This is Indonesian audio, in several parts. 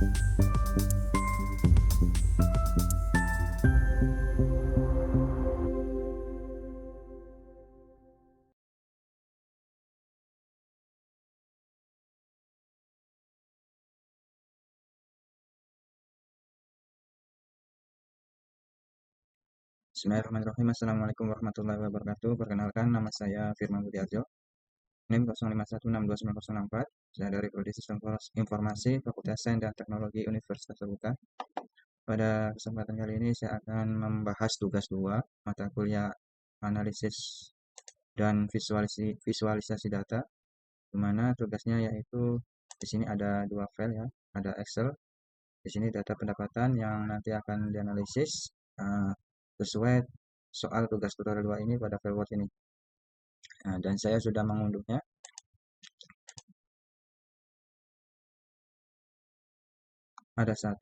Bismillahirrahmanirrahim. Assalamualaikum warahmatullahi wabarakatuh. Perkenalkan, nama saya Firman Budiarjo. NIM 05162904. Saya dari Prodi Sistem Informasi Fakultas Sains dan Teknologi Universitas Terbuka. Pada kesempatan kali ini saya akan membahas tugas 2 mata kuliah analisis dan visualisasi data, di mana tugasnya yaitu di sini ada 2 file ya, ada Excel. Di sini data pendapatan yang nanti akan dianalisis sesuai soal tugas tutorial 2 ini pada file Word ini. Nah, dan saya sudah mengunduhnya. Ada 1,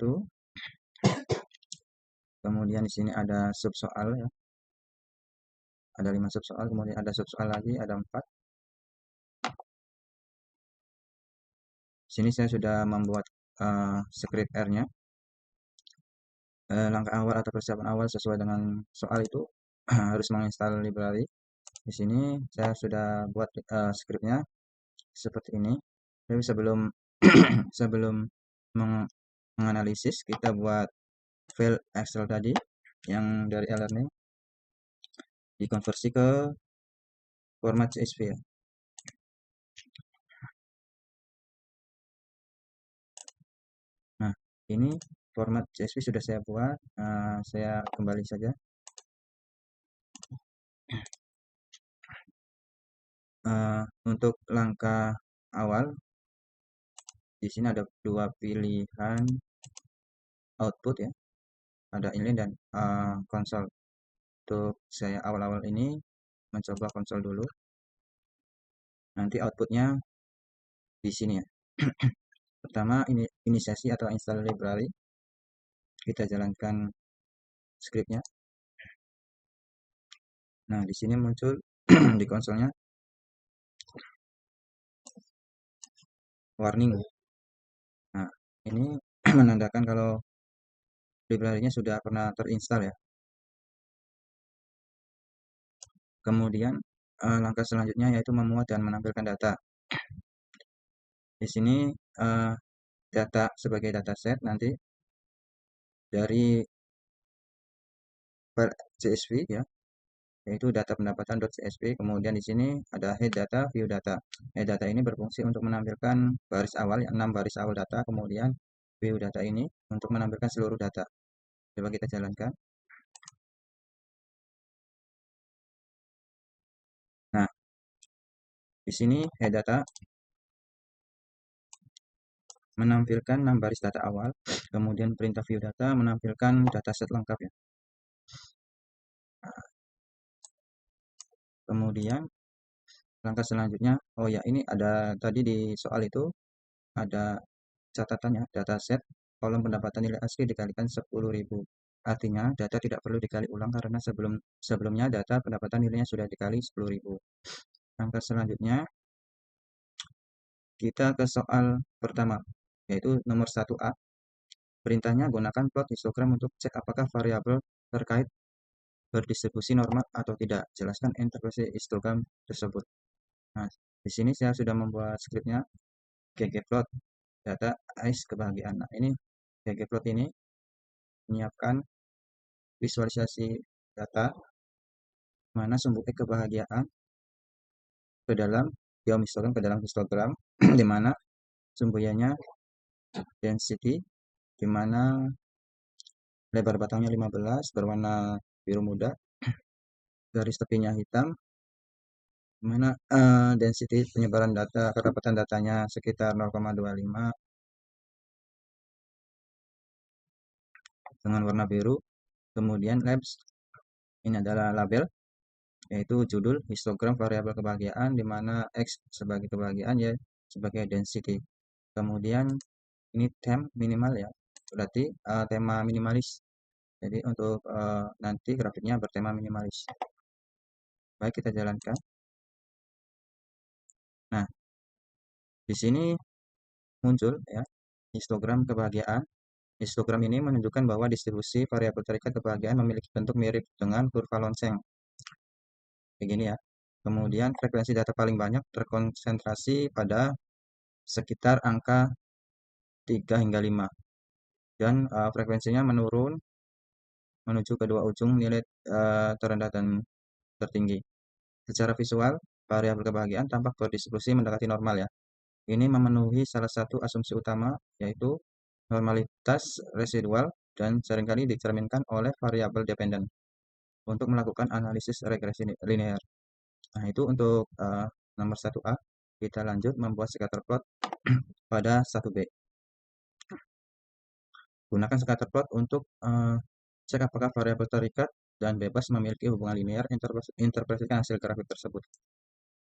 kemudian di sini ada sub soal ya. Ada 5 sub soal, kemudian ada sub soal lagi, ada 4. Di sini saya sudah membuat script R-nya. Langkah awal atau persiapan awal sesuai dengan soal itu harus menginstal library. Di sini saya sudah buat scriptnya seperti ini. Tapi sebelum sebelum menganalisis, kita buat file Excel tadi yang dari e-learning dikonversi ke format CSV ya. Nah, ini format CSV sudah saya buat. Saya kembali saja. Untuk langkah awal, di sini ada 2 pilihan output ya. Ada inline dan konsol. Untuk saya awal-awal ini mencoba konsol dulu. Nanti outputnya di sini ya. Pertama, ini inisiasi atau install library. Kita jalankan scriptnya. Nah, di sini muncul di konsolnya warning. Nah, ini menandakan kalau library-nya sudah pernah terinstall ya. Kemudian langkah selanjutnya yaitu memuat dan menampilkan data. Di sini data sebagai dataset nanti dari file CSV ya, yaitu data pendapatan.csv. Kemudian di sini ada head data, view data. Head data ini berfungsi untuk menampilkan baris awal, 6 baris awal data. Kemudian view data ini untuk menampilkan seluruh data. Coba kita jalankan. Nah, di sini head data menampilkan 6 baris data awal. Kemudian perintah view data menampilkan dataset lengkap ya. Kemudian langkah selanjutnya, oh ya, ini ada tadi di soal itu ada catatannya, dataset kolom pendapatan nilai asli dikalikan 10.000. Artinya data tidak perlu dikali ulang karena sebelumnya data pendapatan nilainya sudah dikali 10.000. Langkah selanjutnya kita ke soal pertama, yaitu nomor 1A. Perintahnya gunakan plot histogram untuk cek apakah variabel terkait berdistribusi normal atau tidak. Jelaskan interpretasi histogram tersebut. Nah, di sini saya sudah membuat scriptnya ggplot data AIS kebahagiaan. Nah, ini ggplot ini menyiapkan visualisasi data mana sumbu kebahagiaan ke dalam histogram, ke dalam histogram di mana sumbu Y-nya density, di mana lebar batangnya 15 berwarna biru muda, garis tepinya hitam, di mana density penyebaran data, kerapatan datanya sekitar 0,25 dengan warna biru. Kemudian labs, ini adalah label, yaitu judul histogram variabel kebahagiaan, di mana X sebagai kebahagiaan, Y sebagai density. Kemudian ini theme minimal ya, berarti tema minimalis. Jadi untuk nanti grafiknya bertema minimalis. Baik, kita jalankan. Nah, di sini muncul ya histogram kebahagiaan. Histogram ini menunjukkan bahwa distribusi variabel terikat kebahagiaan memiliki bentuk mirip dengan kurva lonceng. Begini ya. Kemudian frekuensi data paling banyak terkonsentrasi pada sekitar angka 3 hingga 5. Dan frekuensinya menurun menuju kedua ujung nilai terendah dan tertinggi. Secara visual, variabel kebahagiaan tampak berdistribusi mendekati normal ya. Ini memenuhi salah satu asumsi utama, yaitu normalitas residual dan seringkali dicerminkan oleh variabel dependen untuk melakukan analisis regresi linear. Nah, itu untuk nomor 1A. Kita lanjut membuat scatter plot pada 1B. Gunakan scatter plot untuk cek apakah variabel terikat dan bebas memiliki hubungan linear. Interpretasikan hasil grafik tersebut.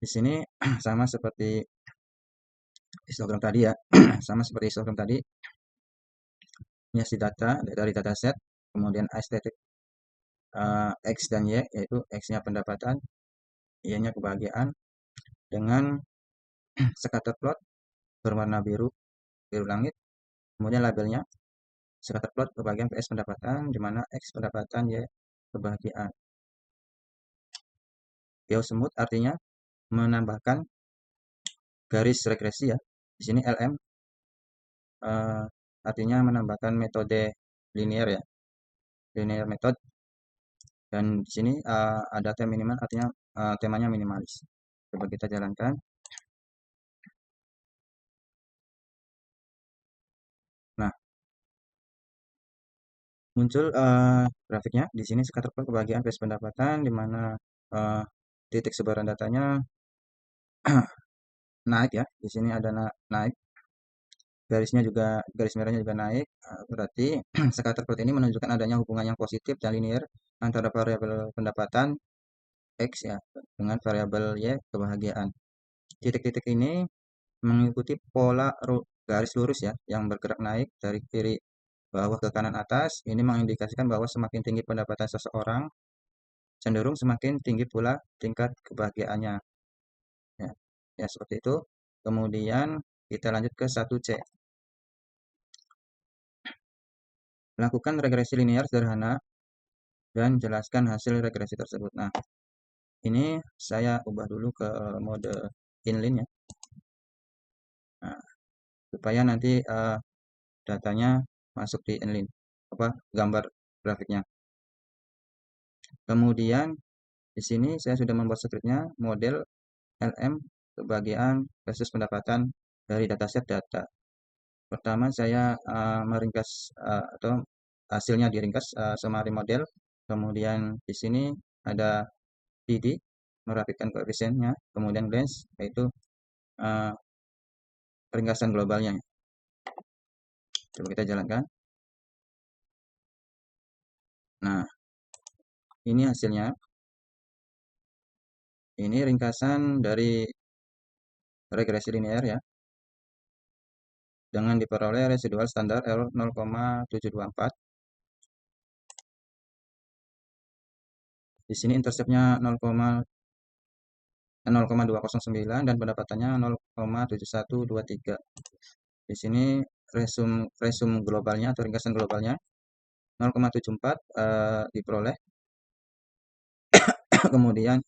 Di sini sama seperti histogram tadi ya. Sama seperti histogram tadi. Ini si data dari dataset, kemudian estetik X dan Y, yaitu X-nya pendapatan, Y-nya kebahagiaan, dengan scatter plot berwarna biru langit, kemudian labelnya scatter plot kebahagiaan PS pendapatan, di mana X pendapatan, Y kebahagiaan. Geosmooth artinya menambahkan garis regresi ya. Di sini LM artinya menambahkan metode linear ya, linear method. Dan di sini ada tem minimal, artinya temanya minimalis. Coba kita jalankan. Nah, muncul grafiknya. Di sini scatter plot kebahagiaan base pendapatan, di mana titik sebaran datanya naik ya. Di sini ada naik. Garisnya juga, garis merahnya juga naik. Berarti scatter plot ini menunjukkan adanya hubungan yang positif dan linear antara variabel pendapatan X ya dengan variabel Y kebahagiaan. Titik-titik ini mengikuti pola garis lurus ya yang bergerak naik dari kiri bawah ke kanan atas. Ini mengindikasikan bahwa semakin tinggi pendapatan seseorang, cenderung semakin tinggi pula tingkat kebahagiaannya. Ya, ya seperti itu. Kemudian kita lanjut ke 1C. Lakukan regresi linear sederhana dan jelaskan hasil regresi tersebut. Nah, ini saya ubah dulu ke mode inline ya. Nah, supaya nanti datanya masuk di inline, gambar grafiknya. Kemudian di sini saya sudah membuat skripnya, model LM kebahagiaan versus pendapatan dari dataset data. Pertama saya meringkas atau hasilnya diringkas summary model. Kemudian di sini ada PD merapikan koefisiennya, kemudian glance yaitu ringkasan globalnya. Coba kita jalankan. Nah, ini hasilnya. Ini ringkasan dari regresi linear ya, dengan diperoleh residual standar error 0,724. Di sini interceptnya 0,209 dan pendapatannya 0,7123. Di sini resume globalnya atau ringkasan globalnya 0,74 diperoleh. Kemudian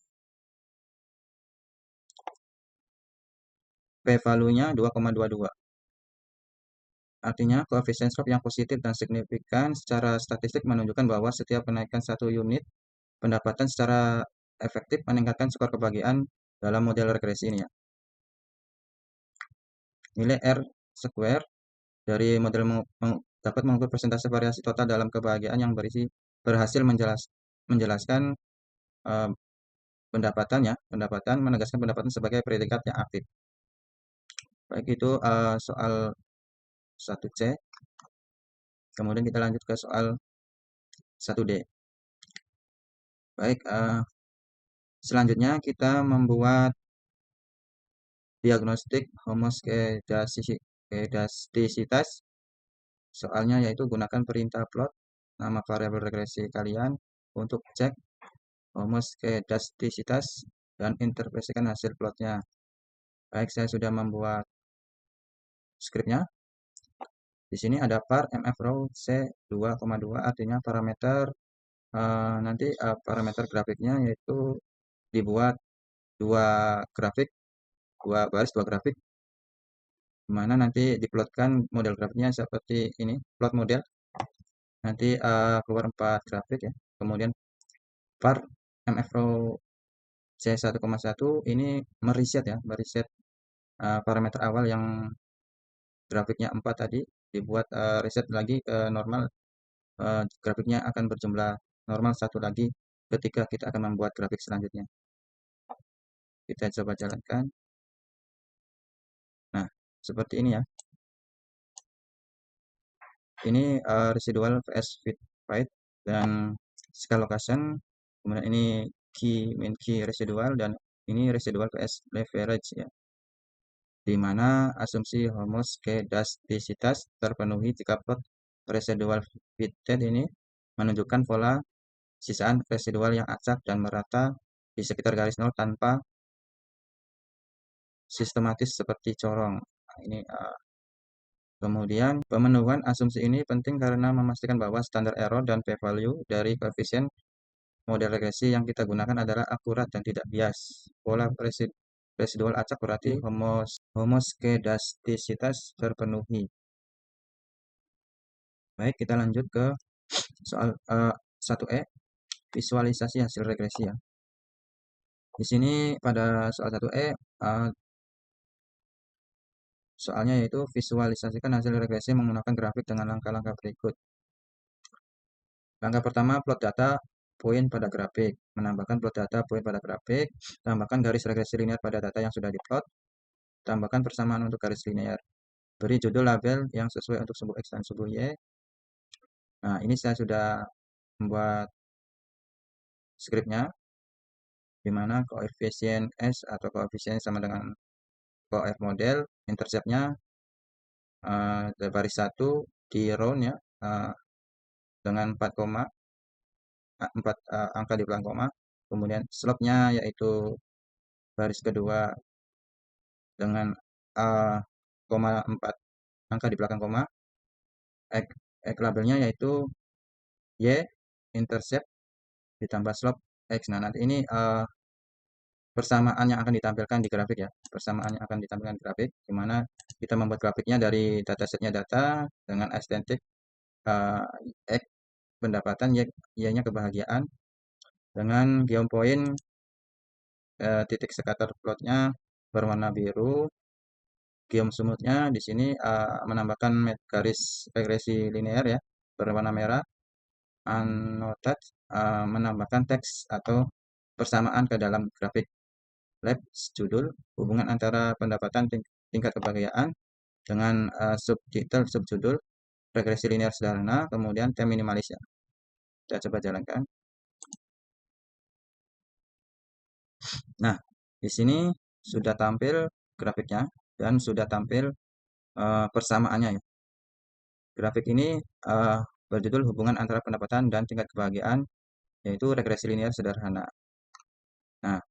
p-value-nya 2,22. Artinya koefisien slope yang positif dan signifikan secara statistik menunjukkan bahwa setiap kenaikan 1 unit pendapatan secara efektif meningkatkan skor kebahagiaan dalam model regresi ini ya. Nilai R square dari model dapat mengukur persentase variasi total dalam kebahagiaan yang berhasil menjelaskan pendapatan menegaskan pendapatan sebagai predikat yang aktif. Baik, itu soal 1C. Kemudian kita lanjut ke soal 1D. Baik, selanjutnya kita membuat diagnostik homoskedastisitas. Soalnya yaitu gunakan perintah plot nama variabel regresi kalian untuk cek homoskedastisitas dan interpretasikan hasil plotnya. Baik, saya sudah membuat skripnya. Di sini ada var mfrow C2,2 artinya parameter nanti parameter grafiknya yaitu dibuat dua grafik, dua baris, dua grafik, di mana nanti diplotkan model grafiknya seperti ini, plot model. Nanti keluar 4 grafik ya. Kemudian var mfrow C1,1 ini meriset ya, meriset parameter awal yang grafiknya 4 tadi dibuat reset lagi ke normal. Grafiknya akan berjumlah normal satu lagi ketika kita akan membuat grafik selanjutnya. Kita coba jalankan. Nah, seperti ini ya. Ini residual vs fit height dan scale location. Kemudian ini key min key residual dan ini residual vs leverage ya. Di mana asumsi homoskedastisitas terpenuhi jika plot residual fitted ini menunjukkan pola sisaan residual yang acak dan merata di sekitar garis nol tanpa sistematis seperti corong. Nah, ini kemudian pemenuhan asumsi ini penting karena memastikan bahwa standar error dan p-value dari koefisien model regresi yang kita gunakan adalah akurat dan tidak bias. Pola residual acak berarti homoskedastisitas terpenuhi. Baik, kita lanjut ke soal 1E, visualisasi hasil regresi ya. Di sini pada soal 1E soalnya yaitu visualisasikan hasil regresi menggunakan grafik dengan langkah-langkah berikut. Langkah pertama, plot data poin pada grafik. Menambahkan plot data poin pada grafik. Tambahkan garis regresi linear pada data yang sudah diplot. Tambahkan persamaan untuk garis linear. Beri judul label yang sesuai untuk sumbu X dan sumbu Y. Nah, ini saya sudah membuat skripnya, di mana koefisien S atau koefisien sama dengan koef model, interceptnya baris 1 di round ya, dengan 4 koma, 4 angka di belakang koma. Kemudian slope-nya yaitu baris kedua dengan koma 4 angka di belakang koma. X labelnya yaitu Y intercept ditambah slope X. Nah, nanti ini persamaan yang akan ditampilkan di grafik ya. Persamaan yang akan ditampilkan di grafik, di mana kita membuat grafiknya dari datasetnya data dengan estetik X pendapatan, Y-nya kebahagiaan, dengan geopoint titik scatter plotnya berwarna biru. Geom sumutnya di sini menambahkan garis regresi linear ya berwarna merah. Annotate menambahkan teks atau persamaan ke dalam grafik. Labs judul hubungan antara pendapatan tingkat kebahagiaan dengan subtitle subjudul regresi linear sederhana, kemudian tem minimalis ya. Kita coba jalankan. Nah, di sini sudah tampil grafiknya dan sudah tampil persamaannya ya. Grafik ini berjudul hubungan antara pendapatan dan tingkat kebahagiaan, yaitu regresi linear sederhana. Nah,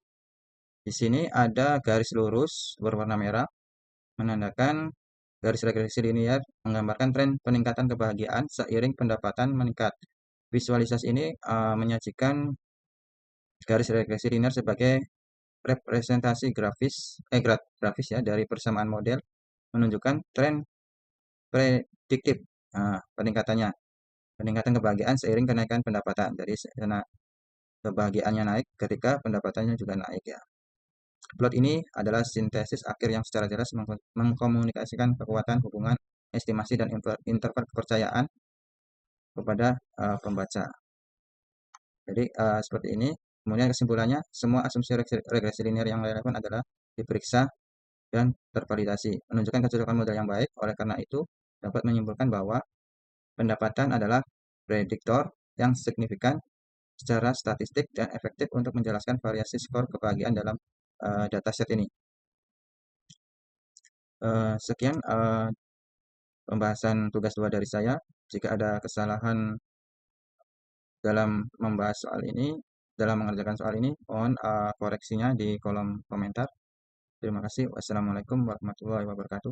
di sini ada garis lurus berwarna merah menandakan garis regresi linear menggambarkan tren peningkatan kebahagiaan seiring pendapatan meningkat. Visualisasi ini menyajikan garis regresi linear sebagai representasi grafis ya dari persamaan model menunjukkan tren prediktif peningkatannya. Peningkatan kebahagiaan seiring kenaikan pendapatan. Jadi karena kebahagiaannya naik ketika pendapatannya juga naik ya. Plot ini adalah sintesis akhir yang secara jelas mengkomunikasikan kekuatan hubungan estimasi dan interval kepercayaan kepada pembaca. Jadi seperti ini. Kemudian kesimpulannya, semua asumsi regresi linear yang relevan adalah diperiksa dan tervalidasi, menunjukkan kecocokan model yang baik. Oleh karena itu, dapat menyimpulkan bahwa pendapatan adalah prediktor yang signifikan secara statistik dan efektif untuk menjelaskan variasi skor kebahagiaan dalam dataset ini. Sekian pembahasan tugas 2 dari saya. Jika ada kesalahan dalam membahas soal ini, dalam mengerjakan soal ini, mohon koreksinya di kolom komentar. Terima kasih. Wassalamualaikum warahmatullahi wabarakatuh.